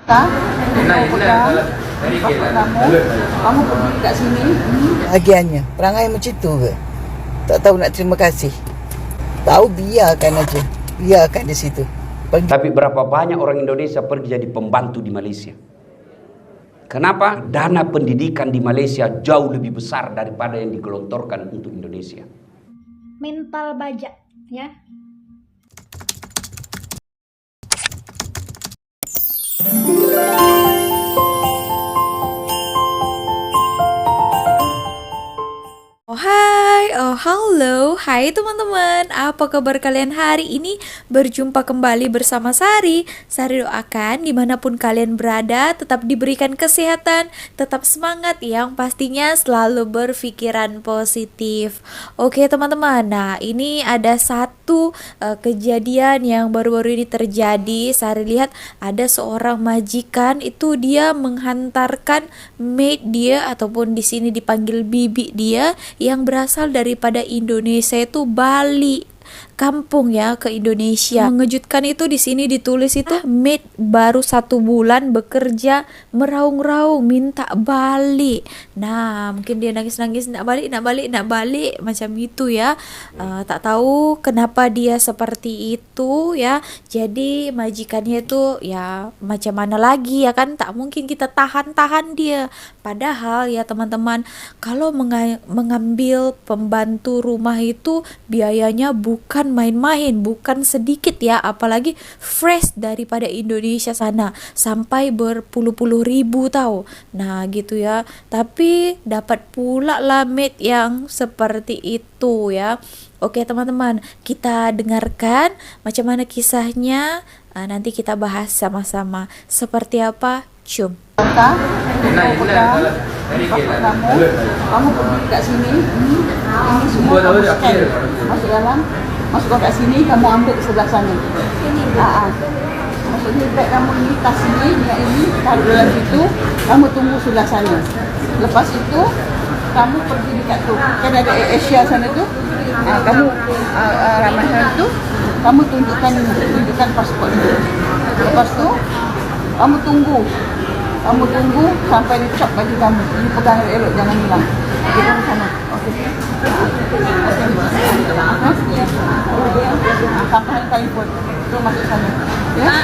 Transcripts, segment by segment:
Kamu pergi kat sini. Bahagiannya, perangai macam tu ke? Tak tahu nak terima kasih. Tahu biarkan aja. Biarkan di situ. Pergi. Tapi berapa banyak orang Indonesia pergi jadi pembantu di Malaysia? Kenapa? Dana pendidikan di Malaysia jauh lebih besar daripada yang digelontorkan untuk Indonesia. Mental baja, ya. Oh hai, oh halo, hai teman-teman, apa kabar kalian hari ini? Berjumpa kembali bersama Sari. Sari doakan dimanapun kalian berada tetap diberikan kesehatan, tetap semangat, yang pastinya selalu berpikiran positif. Oke teman-teman, nah ini ada satu kejadian yang baru-baru ini terjadi. Sari lihat ada seorang majikan itu dia menghantarkan maid dia ataupun di sini dipanggil bibi dia yang berasal daripada Indonesia itu balik kampung ya ke Indonesia. Mengejutkan itu di sini ditulis itu maid baru 1 bulan bekerja meraung-raung minta balik. Nah mungkin dia nangis-nangis nak balik macam itu ya. Tak tahu kenapa dia seperti itu ya. Jadi majikannya itu ya macam mana lagi ya kan, tak mungkin kita tahan dia. Padahal ya teman-teman, kalau mengambil pembantu rumah itu biayanya bukan main-main, bukan sedikit ya, apalagi fresh daripada Indonesia sana sampai berpuluh-puluh ribu tahu. Nah gitu ya, tapi dapat pula lah maid yang seperti itu ya. Oke teman-teman, kita dengarkan macam mana kisahnya. Nanti kita bahas sama-sama seperti apa. Cium. Kamu pergi kat sini. Ini semua kamu scan. Masuk dalam. Masuk kat sini, kamu ambil sebelah sana. Sini. Maksudnya beg kamu ni, tas ini, dengan ini, taruh dalam situ, kamu tunggu sebelah sana. Lepas itu, kamu pergi dekat tu. Kan ada Asia sana tu. Kamu ramai sana tu, kamu tunjukkan pasport itu. Lepas tu, kamu tunggu sampai dia cop baju kamu. Dia pegang elok, jangan hilang. Okey, kamu sana. Okey. Sampai telefon. Terus masuk sana. Ya?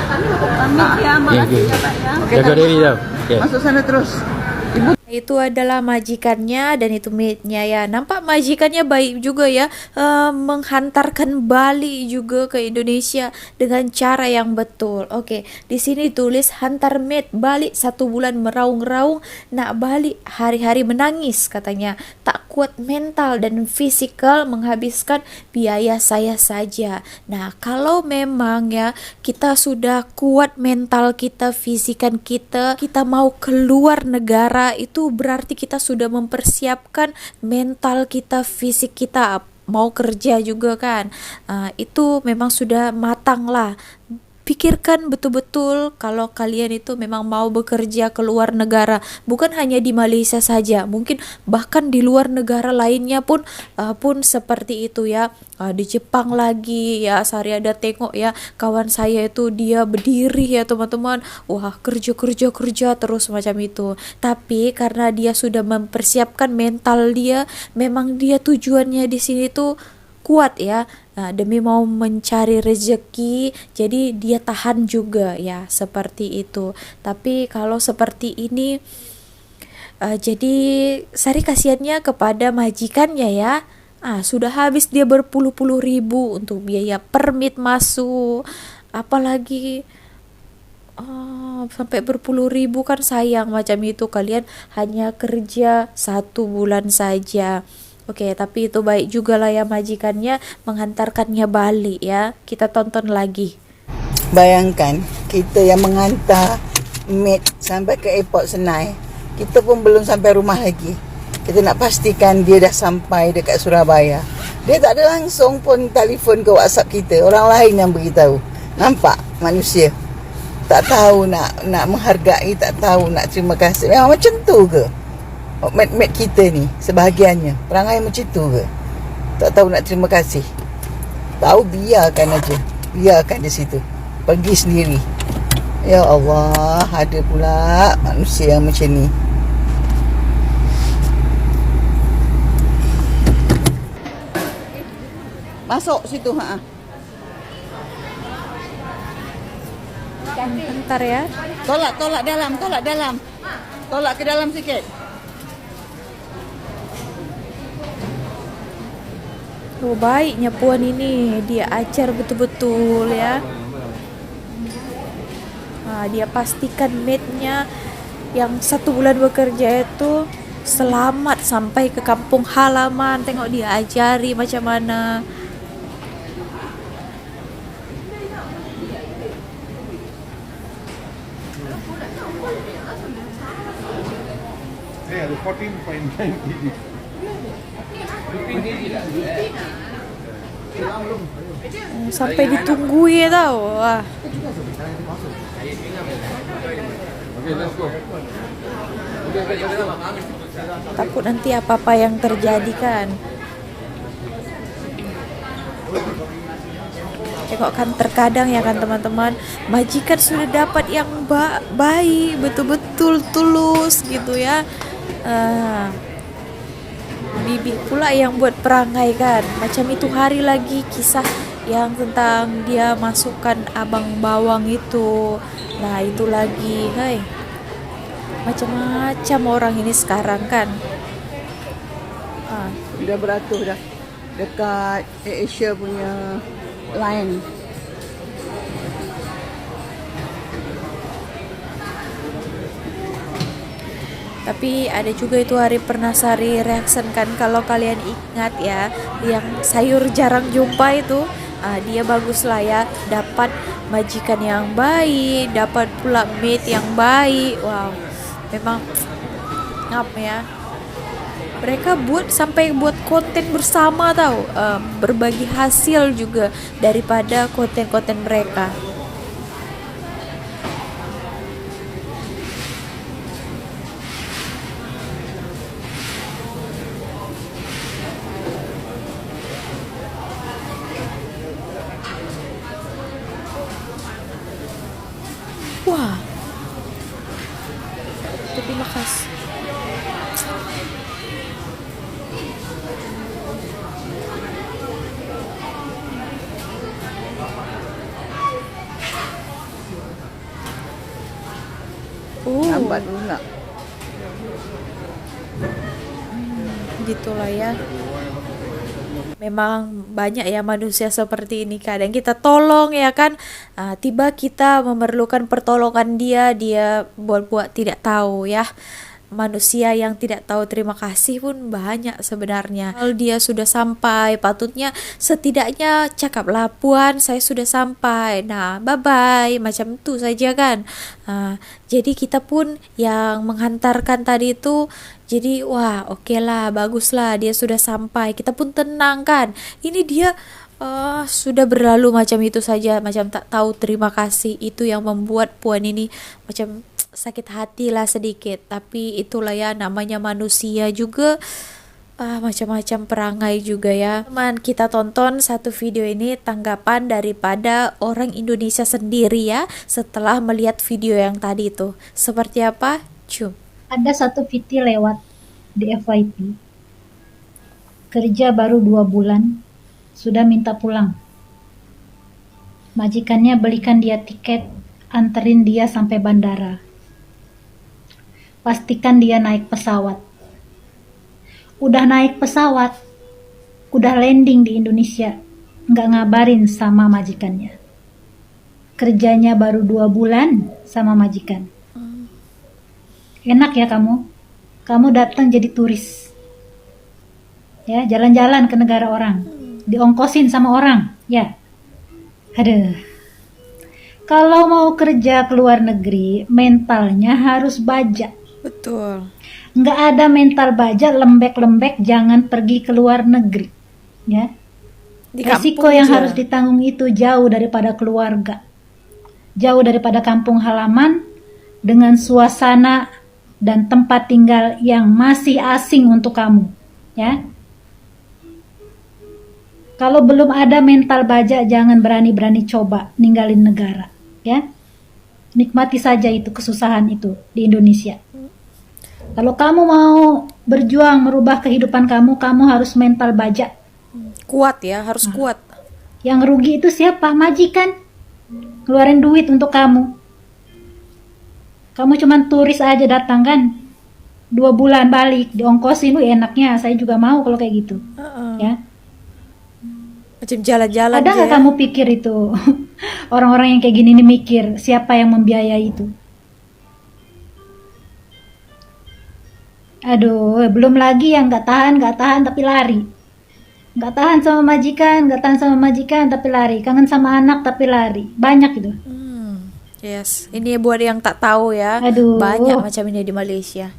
Okey, jaga diri tau. Okay. Masuk sana terus. Ibu Itu adalah majikannya dan itu maidnya ya. Nampak majikannya baik juga ya, menghantarkan balik juga ke Indonesia dengan cara yang betul. Oke, di sini tulis hantar maid balik 1 bulan meraung-raung nak balik, hari-hari menangis katanya. Tak kuat mental dan fisikal, menghabiskan biaya saya saja. Nah, kalau memang ya kita sudah kuat mental kita, fisikan kita mau keluar negara, itu berarti kita sudah mempersiapkan mental kita, fisik kita, mau kerja juga kan. Itu memang sudah matang lah. Pikirkan betul-betul kalau kalian itu memang mau bekerja ke luar negara, bukan hanya di Malaysia saja, mungkin bahkan di luar negara lainnya pun seperti itu ya. Di Jepang lagi ya, Sari ada tengok ya kawan saya itu dia berdiri ya teman-teman, wah kerja terus macam itu. Tapi karena dia sudah mempersiapkan mental dia, memang dia tujuannya di sini tuh kuat ya. Demi mau mencari rezeki, jadi dia tahan juga ya, seperti itu. Tapi kalau seperti ini jadi Sari kasihannya kepada majikannya ya. Sudah habis dia berpuluh-puluh ribu untuk biaya permit masuk, apalagi sampai berpuluh ribu, kan sayang macam itu. Kalian hanya kerja 1 bulan saja. Oke, tapi itu baik juga lah ya majikannya menghantarkannya balik ya. Kita tonton lagi. bayangkan, kita yang menghantar maid sampai ke airport Senai, kita pun belum sampai rumah lagi. Kita nak pastikan dia dah sampai dekat Surabaya. Dia tak ada langsung pun telefon ke WhatsApp kita. Orang lain yang beritahu. Nampak manusia tak tahu nak menghargai, tak tahu nak terima kasih. Memang macam tu ke? Maid kita ni sebahagiannya perangai macam tu ke? Tak tahu nak terima kasih. Tahu biarkan aja. Biarkan di situ. Pergi sendiri. Ya Allah, ada pula manusia yang macam ni. Masuk situ, ha. Bentar ya. Tolak dalam. Tolak ke dalam sikit. Oh, baiknya puan ini, dia ajar betul-betul ya. Nah, dia pastikan mate-nya yang 1 bulan bekerja itu selamat sampai ke kampung halaman. Tengok dia ajari macam mana. Yeah, the 14.9 kg. Sampai ditungguin tau. Wah. Okay, let's go. Takut nanti apa-apa yang terjadi kan. Tengok kan terkadang ya kan teman-teman, majikan sudah dapat yang baik, betul-betul tulus gitu ya. Bibi pula yang buat perangai kan. Macam itu hari lagi kisah yang tentang dia masukkan abang bawang itu. Nah itu lagi, hai. Macam-macam orang ini sekarang kan. Dah beratur dah dekat Asia punya line. Tapi ada juga itu hari Pernasari reaction kan, kalau kalian ingat ya, yang sayur jarang jumpa itu, dia bagus lah ya, dapat majikan yang baik, dapat pula mate yang baik. Wow, memang ngap ya. Mereka sampai buat konten bersama tahu, berbagi hasil juga daripada konten-konten mereka. Wah, terima kasih. Lambat pula. Gitulah ya. Memang banyak ya manusia seperti ini, kadang kita tolong ya kan, tiba kita memerlukan pertolongan dia buat tidak tahu ya. Manusia yang tidak tahu terima kasih pun banyak sebenarnya. Kalau dia sudah sampai, patutnya setidaknya cakaplah, puan saya sudah sampai, nah bye bye, macam itu saja kan. Jadi kita pun yang menghantarkan tadi itu, jadi wah oke lah, bagus lah dia sudah sampai, kita pun tenang kan. Ini dia sudah berlalu macam itu saja, macam tak tahu terima kasih. Itu yang membuat puan ini macam sakit hati lah sedikit. Tapi itulah ya, namanya manusia juga, macam-macam perangai juga ya. Teman, kita tonton satu video ini, tanggapan daripada orang Indonesia sendiri ya, setelah melihat video yang tadi itu. Seperti apa? Cum. Ada satu VT lewat di FYP, kerja baru 2 bulan sudah minta pulang. Majikannya belikan dia tiket, anterin dia sampai bandara, pastikan dia naik pesawat. Udah naik pesawat, udah landing di Indonesia, nggak ngabarin sama majikannya. Kerjanya baru 2 bulan sama majikan. Enak ya kamu datang jadi turis, ya, jalan-jalan ke negara orang, diongkosin sama orang, ya. Aduh, kalau mau kerja ke luar negeri, mentalnya harus baja. Betul. Nggak ada mental baja, lembek-lembek, jangan pergi ke luar negeri, ya. Resiko yang harus ditanggung itu jauh daripada keluarga, jauh daripada kampung halaman, dengan suasana dan tempat tinggal yang masih asing untuk kamu, ya. Kalau belum ada mental baja, jangan berani-berani coba ninggalin negara, ya. Nikmati saja itu kesusahan itu di Indonesia. Kalau kamu mau berjuang merubah kehidupan kamu, kamu harus mental baja. Kuat ya, harus kuat. Yang rugi itu siapa? Majikan. Keluarin duit untuk kamu. Kamu cuman turis aja datang kan, 2 bulan balik, diongkosin, enaknya. Saya juga mau kalau kayak gitu. Ya. Macam jalan-jalan Ada nggak aja ya. kamu pikir itu orang-orang yang kayak gini nih mikir siapa yang membiayai itu? Aduh, belum lagi yang nggak tahan tapi lari. Nggak tahan sama majikan tapi lari. Kangen sama anak tapi lari. Banyak itu. Yes, ini buat yang tak tahu ya. Aduh. Banyak macam ini di Malaysia.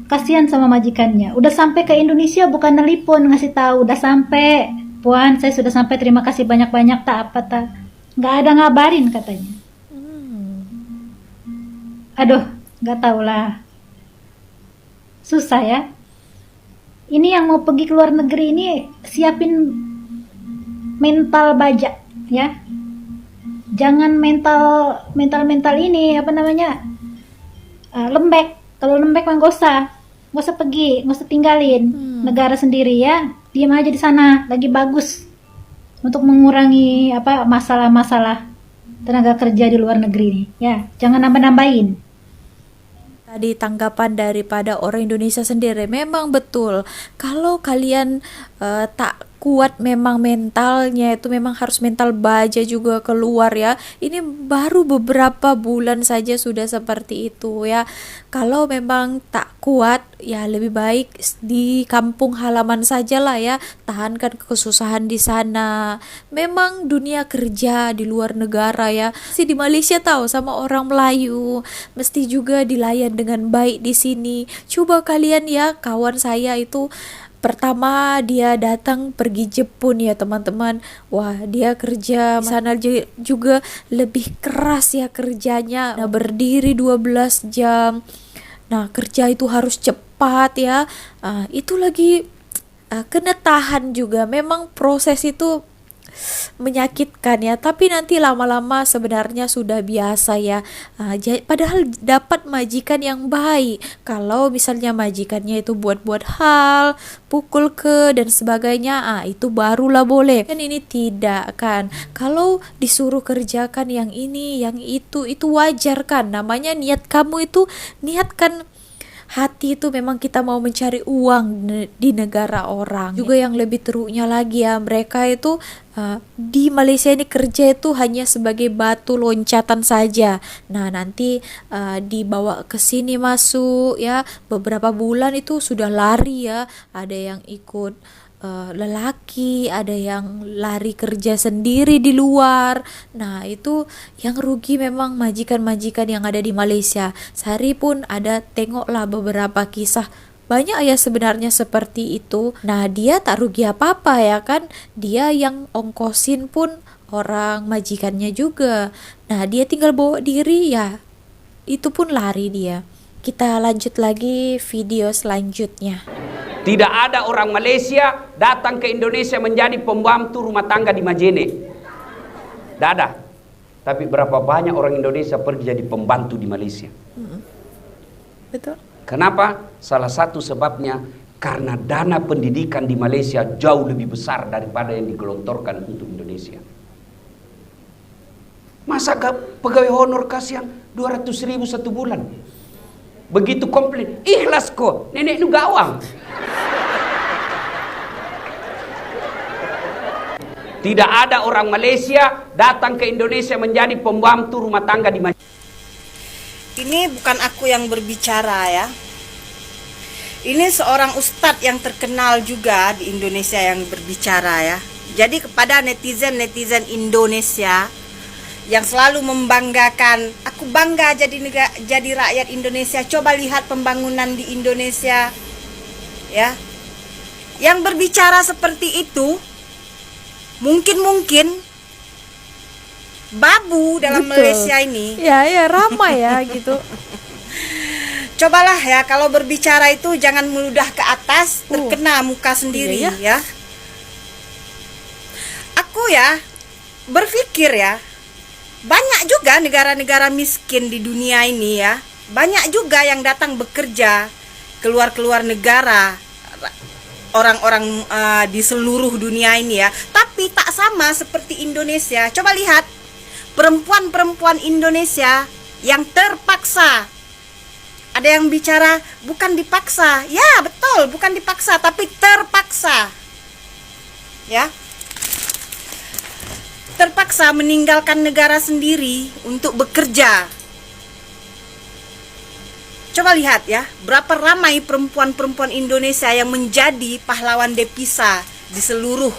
Kasihan sama majikannya. Udah sampai ke Indonesia bukan nelpon ngasih tahu. Udah sampai. Puan, saya sudah sampai. Terima kasih banyak-banyak. Tak apa tak. Nggak ada ngabarin katanya. Aduh, nggak tahu lah. Susah ya. Ini yang mau pergi ke luar negeri ini siapin mental baja ya. Jangan mental ini apa namanya lembek. Kalau lembek mah nggak usah pergi, nggak usah tinggalin negara sendiri ya. Diam aja di sana, lagi bagus untuk mengurangi apa masalah-masalah tenaga kerja di luar negeri nih ya. Jangan nambah-nambahin. Tadi tanggapan daripada orang Indonesia sendiri memang betul. Kalau kalian tak kuat memang mentalnya itu memang harus mental baja juga keluar ya. Ini baru beberapa bulan saja sudah seperti itu ya. Kalau memang tak kuat ya lebih baik di kampung halaman sajalah ya. Tahankan kesusahan di sana. Memang dunia kerja di luar negara ya. Si di Malaysia tahu sama orang Melayu mesti juga dilayan dengan baik di sini. Coba kalian ya, kawan saya itu pertama dia datang pergi Jepun ya teman-teman. Wah, dia kerja di sana juga lebih keras ya kerjanya. Nah, berdiri 12 jam. Nah, kerja itu harus cepat ya. Itu lagi kena tahan juga. Memang proses itu menyakitkan ya, tapi nanti lama-lama sebenarnya sudah biasa ya. Padahal dapat majikan yang baik. Kalau misalnya majikannya itu buat-buat hal, pukul ke dan sebagainya, itu barulah boleh. Kan ini tidak kan. Kalau disuruh kerjakan yang ini, yang itu wajar kan. Namanya niat kamu itu niatkan hati itu memang kita mau mencari uang di negara orang. Juga yang lebih teruknya lagi ya, mereka itu di Malaysia ini kerja itu hanya sebagai batu loncatan saja. Nah, nanti dibawa ke sini masuk ya, beberapa bulan itu sudah lari ya. Ada yang ikut lelaki, ada yang lari kerja sendiri di luar. Nah, itu yang rugi memang majikan-majikan yang ada di Malaysia. Sehari pun ada tengoklah beberapa kisah. Banyak ya sebenarnya seperti itu. Nah, dia tak rugi apa-apa ya kan. Dia yang ongkosin pun orang majikannya juga. Nah, dia tinggal bawa diri ya. Itu pun lari dia. Kita lanjut lagi video selanjutnya. Tidak ada orang Malaysia datang ke Indonesia menjadi pembantu rumah tangga di Majene. Tidak ada. Tapi berapa banyak orang Indonesia pergi jadi pembantu di Malaysia. Betul. Kenapa? Salah satu sebabnya karena dana pendidikan di Malaysia jauh lebih besar daripada yang digelontorkan untuk Indonesia. Masa pegawai honor kasih yang 200.000 satu bulan? Begitu komplain, ikhlas kok, nenek nu gawang. Tidak ada orang Malaysia datang ke Indonesia menjadi pembantu rumah tangga di Malaysia. Ini bukan aku yang berbicara ya. Ini seorang ustadz yang terkenal juga di Indonesia yang berbicara ya. Jadi kepada netizen-netizen Indonesia yang selalu membanggakan, aku bangga jadi rakyat Indonesia. Coba lihat pembangunan di Indonesia, ya. Yang berbicara seperti itu, mungkin babu dalam Betul. Malaysia ini. Ya ramai ya gitu. Cobalah ya, kalau berbicara itu jangan meludah ke atas, terkena muka sendiri Iya, ya. Aku ya berpikir ya, Banyak juga negara-negara miskin di dunia ini ya. Banyak juga yang datang bekerja keluar negara, orang-orang di seluruh dunia ini ya. Tapi tak sama seperti Indonesia. Coba lihat perempuan-perempuan Indonesia yang terpaksa. Ada yang bicara bukan dipaksa. Ya betul, bukan dipaksa, tapi terpaksa. Ya, terpaksa meninggalkan negara sendiri untuk bekerja. Coba lihat ya, berapa ramai perempuan-perempuan Indonesia yang menjadi pahlawan devisa di seluruh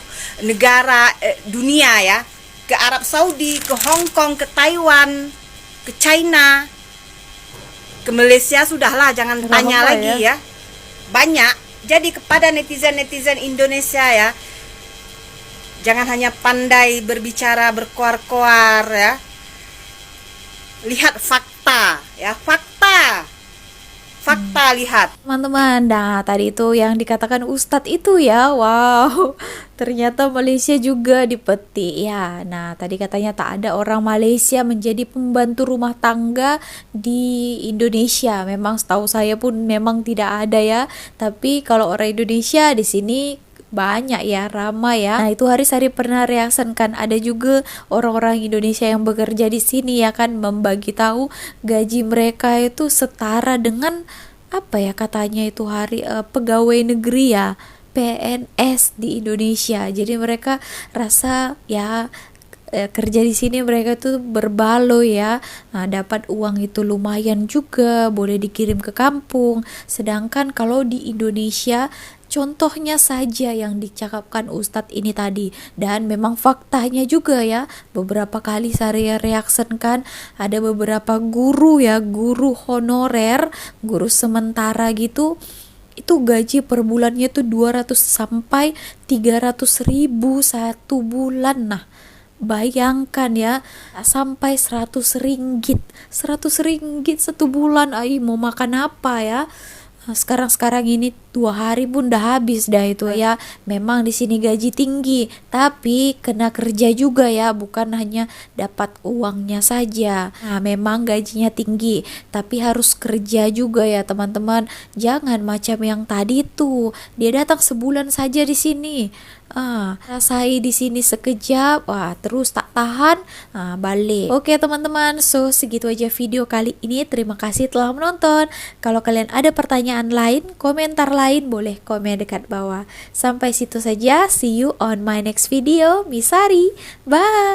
negara dunia ya. Ke Arab Saudi, ke Hong Kong, ke Taiwan, ke China, ke Malaysia, sudahlah jangan tanya lagi ya. Banyak. Jadi kepada netizen-netizen Indonesia ya, jangan hanya pandai berbicara berkoar-koar ya. Lihat fakta ya, fakta. Lihat. Teman-teman, nah tadi itu yang dikatakan Ustadz itu ya, wow, ternyata Malaysia juga dipetik ya. Nah tadi katanya tak ada orang Malaysia menjadi pembantu rumah tangga di Indonesia. Memang setahu saya pun memang tidak ada ya. Tapi kalau orang Indonesia di sini banyak ya, ramai ya. Nah itu Haris pernah reaction kan, ada juga orang-orang Indonesia yang bekerja di sini ya kan, membagi tahu gaji mereka itu setara dengan apa ya katanya itu pegawai negeri ya, PNS di Indonesia. Jadi mereka rasa ya kerja di sini mereka tuh berbaloi ya. Nah, dapat uang itu lumayan juga, boleh dikirim ke kampung. Sedangkan kalau di Indonesia, contohnya saja yang dicakapkan Ustadz ini tadi, dan memang faktanya juga ya, beberapa kali saya reaction kan, ada beberapa guru ya, guru honorer, guru sementara gitu, itu gaji per bulannya tuh 200 sampai 300 ribu satu bulan. Nah bayangkan ya, sampai 100 ringgit satu bulan. Mau makan apa ya? Sekarang ini 2 hari pun udah habis dah itu ya. Memang di sini gaji tinggi, tapi kena kerja juga ya, bukan hanya dapat uangnya saja. Nah, memang gajinya tinggi, tapi harus kerja juga ya teman-teman. Jangan macam yang tadi tuh, dia datang sebulan saja di sini. Rasai di sini sekejap, terus tak tahan, balik. Oke teman-teman, so segitu aja video kali ini. Terima kasih telah menonton. Kalau kalian ada pertanyaan lain, komentar lain, boleh komen dekat bawah. Sampai situ saja, see you on my next video. Misari, bye.